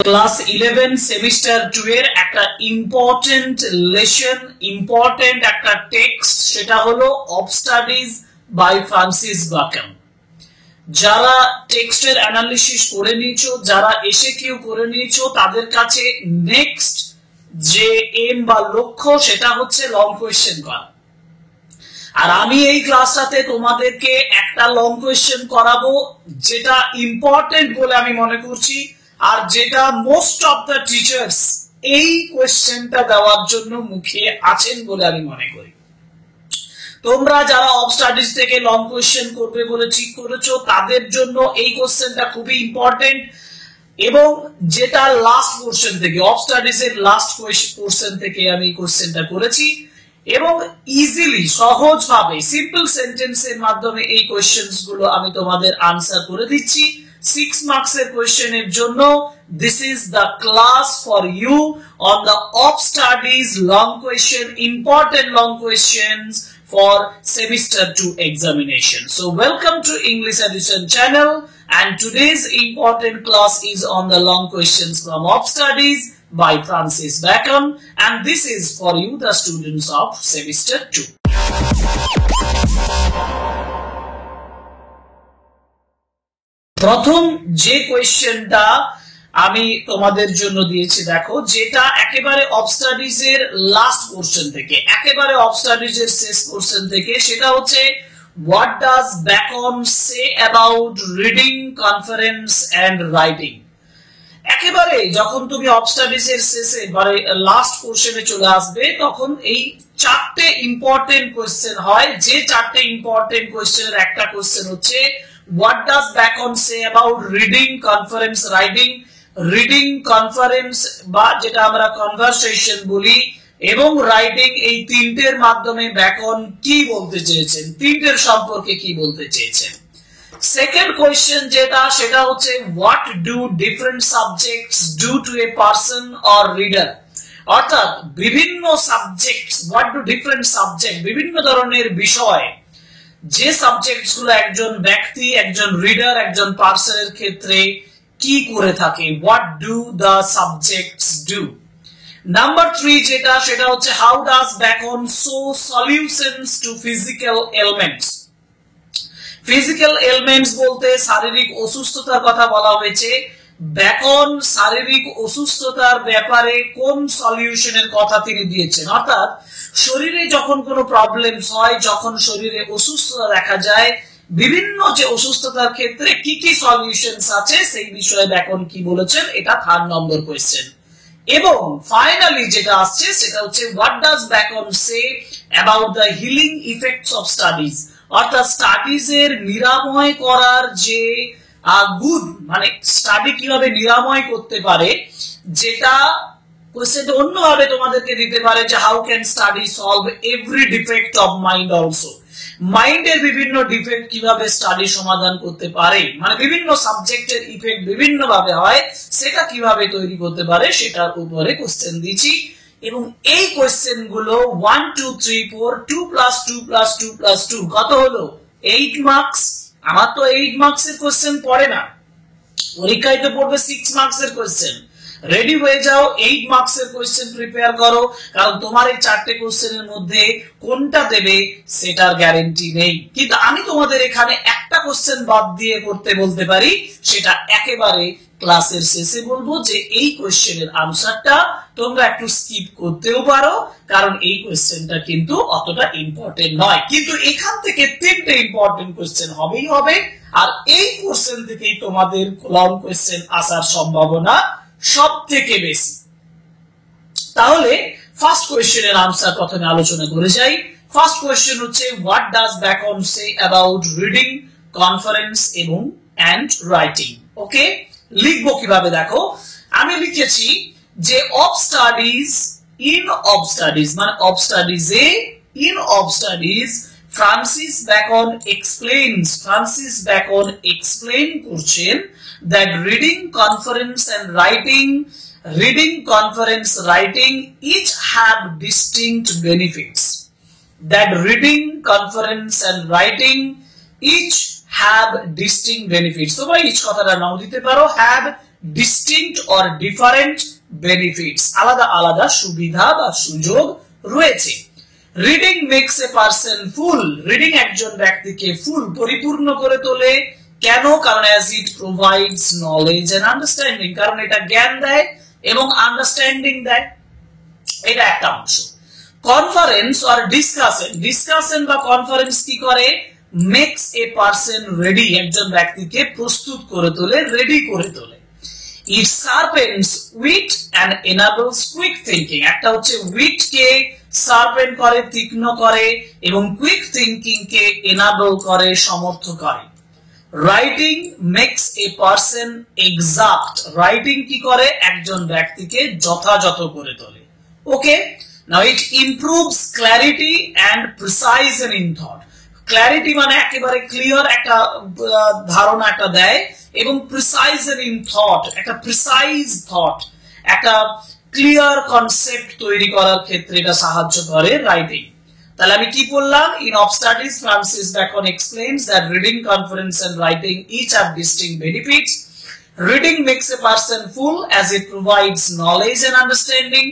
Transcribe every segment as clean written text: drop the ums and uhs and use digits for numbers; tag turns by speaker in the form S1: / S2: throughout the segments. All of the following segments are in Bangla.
S1: ক্লাস 11 সেমিস্টার 2 এর একটা ইম্পর্টেন্ট লেসন, ইম্পর্টেন্ট একটা টেক্সট, সেটা হলো of studies by Francis Bacon. যারা টেক্সটের অ্যানালিসিস করে নিয়েছো, যারা এসে কিউ করে নিয়েছো, তাদের কাছে নেক্সট যে এম বা লক্ষ্য সেটা হচ্ছে লং কোয়েশ্চেন করা। আর আমি এই ক্লাসটাতে তোমাদেরকে একটা লং কোয়েশ্চেন করাবো যেটা ইম্পর্টেন্ট বলে আমি মনে করছি, আর যেটা মোস্ট অফ দ্য টিচার্স এই কোয়েশ্চেনটা দেওয়ার জন্য মুখিয়ে আছেন বলে আমি মনে করি। তোমরা যারা অফ স্টাডিজ থেকে লং কোয়েশ্চেন করবে বলে ঠিক করেছো, তাদের জন্য এই কোয়েশ্চেনটা খুবই ইম্পর্টেন্ট। এবং যেটা লাস্ট পোরশন থেকে, অফ স্টাডিজ এর লাস্ট পোরশন থেকে আমি কোয়েশ্চেনটা করেছি, এবং ইজিলি সহজভাবে সিম্পল সেন্টেন্সের মাধ্যমে এই কোয়েশ্চেনস গুলো আমি তোমাদের আনসার করে দিচ্ছি 6 মার্কস এর কোয়েশ্চেনের জন্য। This is the class for you on the of studies long question, important long questions for semester 2 examination. So welcome to English Edition channel, and today's important class is on the long questions from Off Studies by Francis Bacon, and this is for you the students of semester 2. প্রথম যে কোয়েশ্চেনটা আমি তোমাদের জন্য দিয়েছি, দেখো, যেটা একেবারে অফ স্টাডিজ এর লাস্ট পোরশন থেকে, একেবারে অফ স্টাডিজ এর শেষ পোরশন থেকে, সেটা হচ্ছে what does Bacon say about reading, conference and writing. একেবারে যখন তুমি অফ স্টাডিজ এর শেষে মানে লাস্ট পোরশনে চলে আসবে, তখন এই চারটে ইম্পর্টেন্ট কোয়েশ্চেন হয়। যে চারটে ইম্পর্টেন্ট কোয়েশ্চেনের একটা কোয়েশ্চেন হচ্ছে what does Bacon say about reading, conference, writing. Reading, conference বা যেটা আমরা কনভারসেশন বলি, এবং রাইটিং, এই তিনটের মাধ্যমে বেকন কি বলতে চেয়েছেন, তিনটের সম্পর্কে কি বলতে চেয়েছেন। সেকেন্ড কোয়েশ্চেন যেটা, সেটা হচ্ছে what do different subjects do to a person or reader. অর্থাৎ বিভিন্ন subjects, what do different subject, বিভিন্ন ধরনের বিষয়, যে সাবজেক্টস গুলো একজন ব্যক্তি, একজন রিডার, একজন পারসনের ক্ষেত্রে কি করে থাকে, what do the subjects do. Number 3 যেটা, সেটা হচ্ছে how does beacon show solutions two physical elements. Physical elements বলতে শারীরিক অসুস্থতার কথা বলা হয়েছে। বেকন শারীরিক অসুস্থতার ব্যাপারে কোন সলিউশনের কথা তিনি দিয়েছেন। অর্থাৎ শরীরে যখন কোনো প্রবলেমস হয়, যখন শরীরে অসুস্থতা দেখা যায়, বিভিন্ন যে অসুস্থতার ক্ষেত্রে কি কি সলিউশনস আছে সেই বিষয়ে বেকন কি বলেছেন, এটা 3rd নম্বর কোয়েশ্চেন। এবং ফাইনালি যেটা আসছে সেটা হচ্ছে what does Bacon say about the healing effects of studies. অর্থাৎ স্টাডিজ এর নিরাময় করার যে গুড, মানে স্টাডি কিভাবে নিরাময় করতে পারে, যেটা কোয়েশ্চেনটা অন্যভাবে তোমাদেরকে দিতে পারে যে how can study solve every defect of mind also. মাইন্ডের বিভিন্ন ডিফেক্ট কিভাবে স্টাডি সমাধান করতে পারে, মানে বিভিন্ন সাবজেক্টের ইফেক্ট বিভিন্ন ভাবে হয়, সেটা কিভাবে তৈরি করতে পারে, সেটার উপরে কোশ্চেন দিয়েছি। এবং এই কোশ্চেন গুলো 1 2 3 4 2 + 2 + 2 + 2 কত হলো 8 মার্কস। আমার তো 8 মার্কস এর কোশ্চেন পড়ে না, পরীক্ষায় তো পড়বে 6 মার্কস এর কোশ্চেন। রেডি হয়ে যাও, 8 মার্কস এর কোশ্চেন প্রিপেয়ার করো, কারণ তোমার এই চারটে কোশ্চেনের মধ্যে কোনটা দেবে সেটার গ্যারান্টি নেই। কিন্তু আমি তোমাদের এখানে একটা কোশ্চেন বাদ দিয়ে করতে বলতে পারি, সেটা একেবারে ক্লাসের শেষে বলবো যে এই কোশ্চেনের আনসারটা তোমরা একটু স্কিপ করতেও পারো, কারণ এই কোশ্চেনটা কিন্তু অতটা ইম্পর্টেন্ট নয়। কিন্তু এখান থেকে 3টে ইম্পর্টেন্ট কোশ্চেন হবেই হবে, আর এই কোশ্চেন থেকেই তোমাদের লং কোশ্চেন আসার সম্ভাবনা সব থেকে বেশি। তাহলে ফার্স্ট কোয়েশ্চেনের আনসার প্রথমে আলোচনা করে যাই। ফার্স্ট কোয়েশ্চেন হচ্ছে what does Bacon say about reading, conference এবং এন্ড রাইটিং। ওকে, লিখবো কিভাবে দেখো, আমি লিখেছি যে of studies, in of studies মানে অফ স্টাডিজ এ, in of studies Francis Bacon explains, Francis Bacon explain করছেন that reading, conference and writing, each have distinct benefits. That reading, conference and writing each have distinct benefits. তোমরা each কথাটা নাও দিতে পারো, have distinct or different benefits, আলাদা আলাদা সুবিধা বা সুযোগ রয়েছে। Reading makes a person full, reading একজন ব্যক্তিকে ফুল পরিপূর্ণ করে তোলে। কেন? কারণ as it provides knowledge and understanding, কারণ এটা জ্ঞান দেয় এবং আন্ডারস্ট্যান্ডিং দেয়, এটা একটা অংশ। কনফারেন্স অর ডিসকাশন, ডিসকাশন বা কনফারেন্স কি করে? মেক্স এ পারসন রেডি, একজন ব্যক্তিকে প্রস্তুত করে তোলে, রেডি করে তোলে। It sharpens wit and enables quick thinking, একটা হচ্ছে উইট কে শার্পেন করে, তীক্ষ্ণ করে, এবং কুইক থিংকিং কে এনাবল করে, সমর্থ করে। Writing makes a person exact, writing কি করে? একজন ব্যক্তিকে যথাযথ করে তোলে। Okay, now it improves clarity and precision in thought, clarity মানে একেবারে ক্লিয়ার একটা ধারণা একটা দেয়, এবং প্রিসাইজন ইন থট, একটা প্রিসাইজ থট, একটা ক্লিয়ার কনসেপ্ট তৈরি করার ক্ষেত্রে এটা সাহায্য করে রাইটিং। তাহলে আমি কি বললাম? In of studies Francis Bacon explains that reading, conference and writing each have distinct benefits. Reading makes a person full as it provides knowledge and understanding.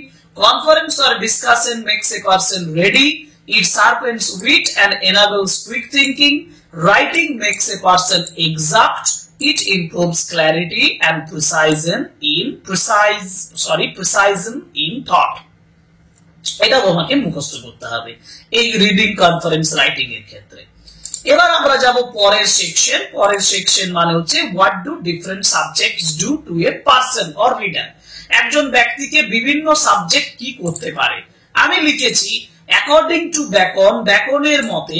S1: Conference or discussion makes a person ready. It sharpens wit and enables quick thinking. Writing makes a person exact. It improves clarity and precision in thought. এটা তোমাকে মুখস্থ করতে হবে এই রিডিং, কনফারেন্স, রাইটিং এর ক্ষেত্রে। এবার আমরা যাব পরের সেকশন। পরের সেকশন মানে হচ্ছে what do different subjects do to a person or reader, একজন ব্যক্তিকে বিভিন্ন সাবজেক্ট কি করতে পারে। আমি লিখেছি অ্যাকর্ডিং টু ব্যাকন, ব্যাকনের মতে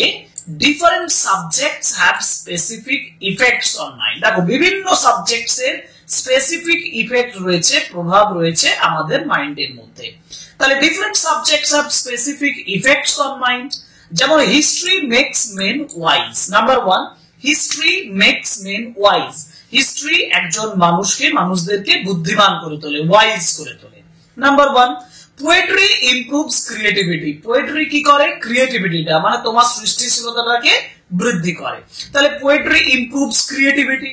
S1: different subjects have specific effects on mind. দেখো বিভিন্ন সাবজেক্টস এর স্পেসিফিক ইফেক্ট রয়েছে, প্রভাব রয়েছে আমাদের মাইন্ডের মধ্যে। তাহলে different subjects have specific effects on mind. যেমন history makes men wise, number 1 history makes men wise, history একজন মানুষদেরকে বুদ্ধিমান করে তোলে, ওয়াইজ করে তোলে। Number 1 poetry improves creativity, poetry কি করে? ক্রিয়েটিভিটিটা মানে তোমার সৃষ্টিশীলতাটাকে বৃদ্ধি করে। তাহলে poetry improves creativity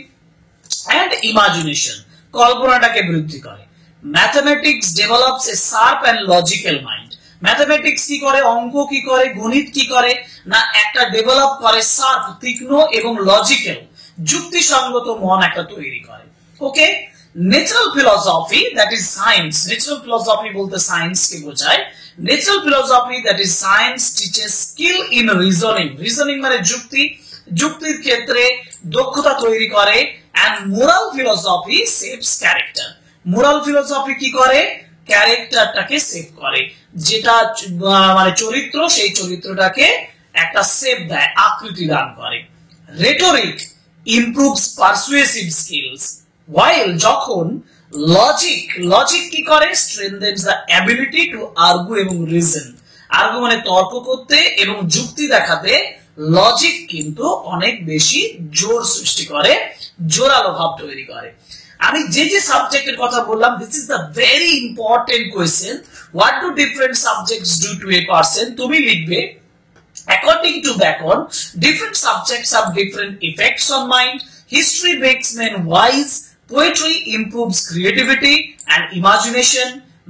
S1: and imagination, কল্পনাটাকে বৃদ্ধি করে। Mathematics develops a sharp and logical mind, mathematics কি করে? অঙ্ক কি করে? গণিত কি করে না একটা ডেভেলপ করে শার্প, তীক্ষ্ণ এবং লজিক্যাল, যুক্তিসঙ্গত মন একটা তৈরি করে। Okay, natural philosophy that is science, natural philosophy বলতে সায়েন্স কে বোঝায়। Natural philosophy that is science teaches skill in reasoning, reasoning মানে যুক্তি, যুক্তির ক্ষেত্রে দক্ষতা তৈরি করে। And moral philosophy saves character, moral philosophy কি করে? ক্যারেক্টারটাকে সেভ করে, যেটা মানে চরিত্র, সেই চরিত্রটাকে একটা সেভ দেয়, আকৃতি দান করে। রেটরিক ইমপ্রুভস পারসুয়েসিভ স্কিলস, while যখন লজিক, লজিক কি করে? স্ট্রেনথেনস দ্য অ্যাবিলিটি টু আর্গু এবং রিজন, আর্গু মানে তর্ক করতে এবং যুক্তি দেখাতে লজিক কিন্তু অনেক বেশি জোর সৃষ্টি করে, জোরালো ভাব তৈরি করে। আমি যে যে সাবজেক্টের কথা বললাম, this is the very important question, what do different subjects do to a person. তুমি লিখবে according to Bacon, different subjects have different effects on mind. History makes men wise, poetry improves creativity and imagination,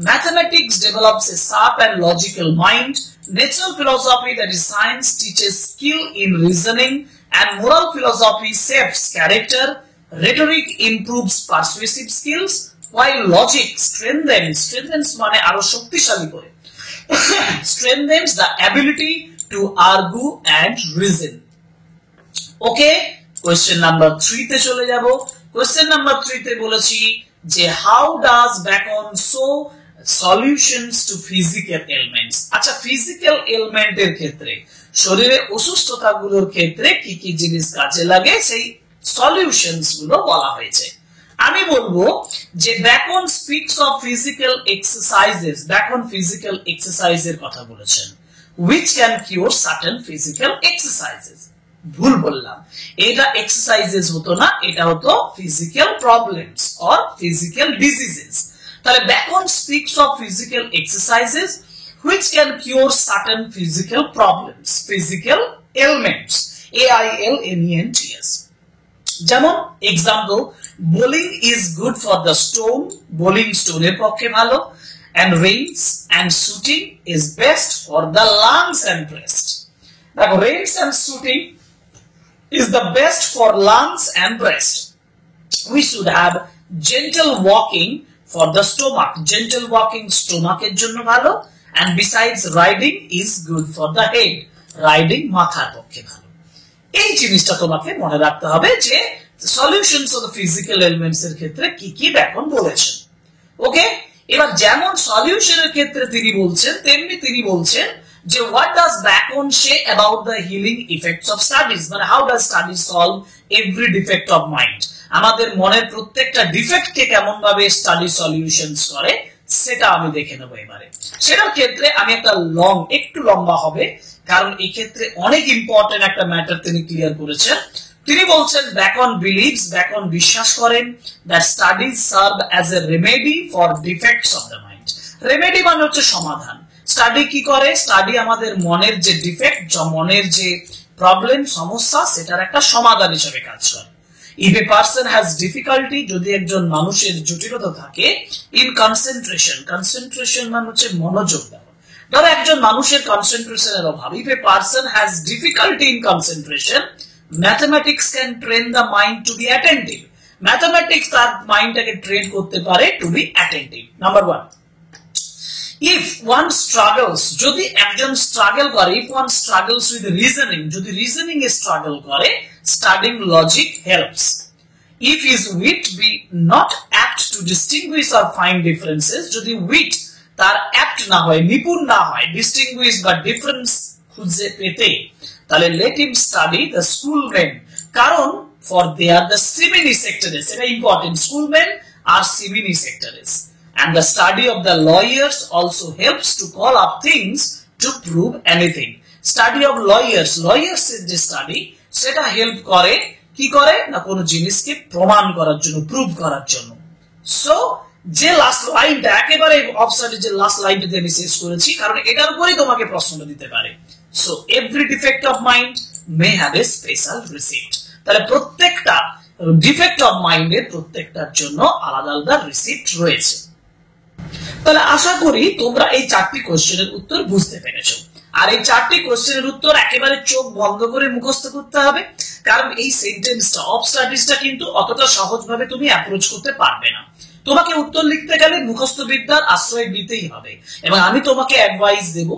S1: mathematics develops a sharp and logical mind, natural philosophy that is science teaches skill in reasoning, and moral philosophy shapes character. Rhetoric improves persuasive skills, while logic strengthens মানে আরো শক্তিশালী করে, strengthens the ability to argue and reason. Okay, question number 3 তে চলে যাব। question number 3 তে বলেছি যে how does Bacon show solutions to physical ailments। আচ্ছা, physical ailment এর ক্ষেত্রে, শরীরে অসুস্থতাগুলোর ক্ষেত্রে কি কি জিনিস কাজে লাগে সেই সলিউশনস গুলো বলা হয়েছে। আমি বলবো যে Bacon speaks of physical exercises, Bacon physical exercise এর কথা বলেছেন, which can cure certain physical exercises। ভুল বললাম, এটা এক্সারসাইজেস হতো না, এটা হতো physical problems or physical diseases। তাহলে Bacon speaks of physical exercises which can cure certain physical problems, physical ailments, AILMENTS। যেমন example, bowling is good for the stone, bowling স্টোনের পক্ষে ভালো, and reins and shooting is best for the lungs and breast. দেখো reins and shooting is the best for lungs and breast. We should have gentle walking for the stomach. Gentle walking stomach এর জন্য ভালো, and besides riding is good for the head. Riding মাথার পক্ষে ভালো। এই জিনিসটা তোমাকে মনে রাখতে হবে যে solutions of the physical elements এর ক্ষেত্রে কি কি ব্যাকরণ বলেছেন। ওকে, এবার যেমন সলিউশনের ক্ষেত্রে তিনি বলছেন তেমনি তিনি বলছেন যে what does Bacon say about the healing effects of studies, মানে how does studies solve every defect of mind. আমাদের মনের প্রত্যেকটা ডিফেক্টকে কেমন ভাবে স্টাডি সলিউশনস করে সেটা আমি দেখে নেবো এবারে। সেটার ক্ষেত্রে আমি একটু লম্বা হবে, কারণ এই ক্ষেত্রে অনেক ইম্পর্টেন্ট একটা ম্যাটার তিনি ক্লিয়ার করেছেন। তিনি বলছেন ব্যাকন বিলিভস, ব্যাকন বিশ্বাস করেন that studies serve as a remedy for defects of the mind. Remedy মানে হচ্ছে সমাধান। স্টাডি কি করে? স্টাডি আমাদের মনের যে ডিফেক্ট, মনের যে প্রবলেম, সমস্যা, সেটার একটা সমাধান হিসেবে কাজ করে। If a person has difficulty, যদি একজন মানুষের জটিলতা থাকে ইন কনসেন্ট্রেশন, কনসেন্ট্রেশন মানে হচ্ছে মনোযোগ দেওয়া। ধরো একজন মানুষের কনসেন্ট্রেশনের অভাব, if a person has difficulty in concentration, mathematics can train the mind to be attentive. Mathematics তার মাইন্ডটাকে ট্রেন করতে পারে to be attentive. Number 1, if one struggles, যদি একজন স্ট্রাগল করে, if one struggles with reasoning, যদি রিজনিং এ স্ট্রাগল করে, studying logic helps. If his wit be not apt to distinguish or find differences, যদি wit তার apt না হয়, নিপুণ না হয় distinguish বা ডিফারেন্স খুঁজে পেতে, তাহলে let him study the schoolmen, কারণ for they are the simony sectores, এটা important, schoolmen are simony sectores, and the study of the lawyers also helps to call up things to prove anything. Study of lawyers, lawyers এর যে স্টাডি সেটা হেল্প করে, কি করে না কোন জিনিসকে প্রমাণ করার জন্য, প্রুভ করার জন্য। সো যে লাস্ট লাইনটা একেবারে অফ স্টাডি, যে লাস্ট লাইনটা দিয়ে আমি শেষ করেছি, কারণ এটার উপরেই তোমাকে প্রশ্নটা দিতে পারে। So every defect of mind may have a special receipt, তাহলে প্রত্যেকটা ডিফেক্ট অফ মাইন্ডের প্রত্যেকটার জন্য আলাদা আলাদা রিসিপ্ট রয়েছে। তাহলে আশা করি তোমরা এই 4টি কোশ্চেনের উত্তর বুঝতে পেরেছো। আর এই 4টি কোশ্চেনের উত্তর একেবারে চোখ বন্ধ করে মুখস্থ করতে হবে, কারণ এই সেন্টেন্সটা অফ স্টাডিজটা কিন্তু অতটা সহজভাবে তুমি অ্যাপ্রোচ করতে পারবে না। তোমাকে উত্তর লিখতে গেলে মুখস্থ বিদ্যার আশ্রয় নিতেই হবে, এবং আমি তোমাকে অ্যাডভাইস দেব,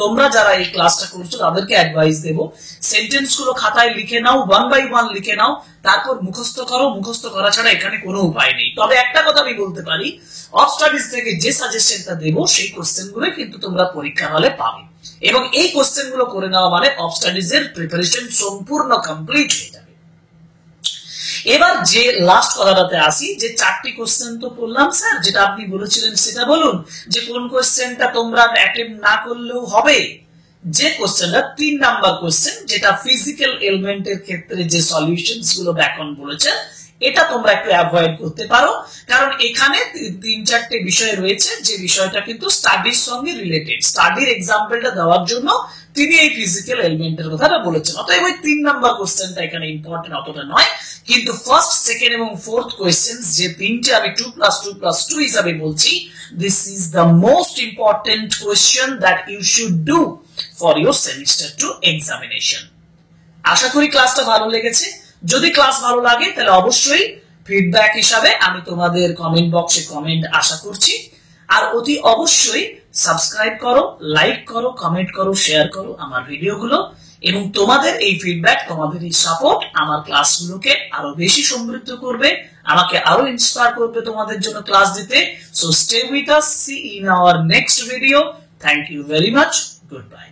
S1: তোমরা যারা এই ক্লাসটা করছো তাদেরকে অ্যাডভাইস দেব, সেন্টেন্স গুলো খাতায় লিখে নাও, 1 by 1 লিখে নাও, তারপর মুখস্থ করো। মুখস্থ করা ছাড়া এখানে কোনো উপায় নেই। তবে একটা কথা আমি বলতে পারি, অফ স্টাডিজ থেকে যে সাজেশনটা দেব সেই কোশ্চেন গুলো কিন্তু তোমরা পরীক্ষা হলে পাবে, এবং এই কোশ্চেন গুলো করে নেওয়া মানে অফ স্টাডিজ এর প্রিপারেশন সম্পূর্ণ কমপ্লিট হয়ে যাবে। এবার যে লাস্ট কথাটাতে আসি, যে 4টি কোশ্চেন তো বললাম স্যার, যেটা আপনি বলেছিলেন সেটা বলুন, যে কোন কোশ্চেনটা তোমরা অ্যাটেম্প না করলেও হবে। যে কোশ্চেনটা 3 নাম্বার কোশ্চেন, যেটা ফিজিক্যাল এলিমেন্টের ক্ষেত্রে যে সলিউশনস গুলো ব্যাকরণ বলেছে, এটা তোমরা একটু অ্যাভয়েড করতে পারো, কারণ এখানে 3-4টে বিষয় রয়েছে যে বিষয়টা কিন্তু স্টাডির সঙ্গে রিলেটেড। স্টাডির এক্সাম্পলটা দেওয়ার জন্য তিনি এই ফিজিক্যাল এলিমেন্টের কথাটা বলেছেন। অতএব ওই 3 নাম্বার কোশ্চেনটা এখানে ইম্পর্টেন্ট অতটা নয়, কিন্তু ফার্স্ট, সেকেন্ড এবং ফোর্থ কোশ্চেনস যে 3টে আমি 2+2+2 হিসাবে বলছি, this is the most important question that you should do for your semester 2 examination. আশা করি ক্লাসটা ভালো লেগেছে। যদি ক্লাস ভালো লাগে তাহলে অবশ্যই ফিডব্যাক হিসাবে আমি তোমাদের কমেন্ট বক্সে কমেন্ট আশা করছি। আর অতি অবশ্যই সাবস্ক্রাইব করো, লাইক করো, কমেন্ট করো, শেয়ার করো আমার ভিডিওগুলো, এবং তোমাদের এই ফিডব্যাক, তোমাদের এই সাপোর্ট আমার ক্লাসগুলোকে আরো বেশি সমৃদ্ধ করবে, আমাকে আরো ইন্সপায়ার করবে তোমাদের জন্য ক্লাস দিতে। So stay with us, see in our next video. Thank you very much, good bye.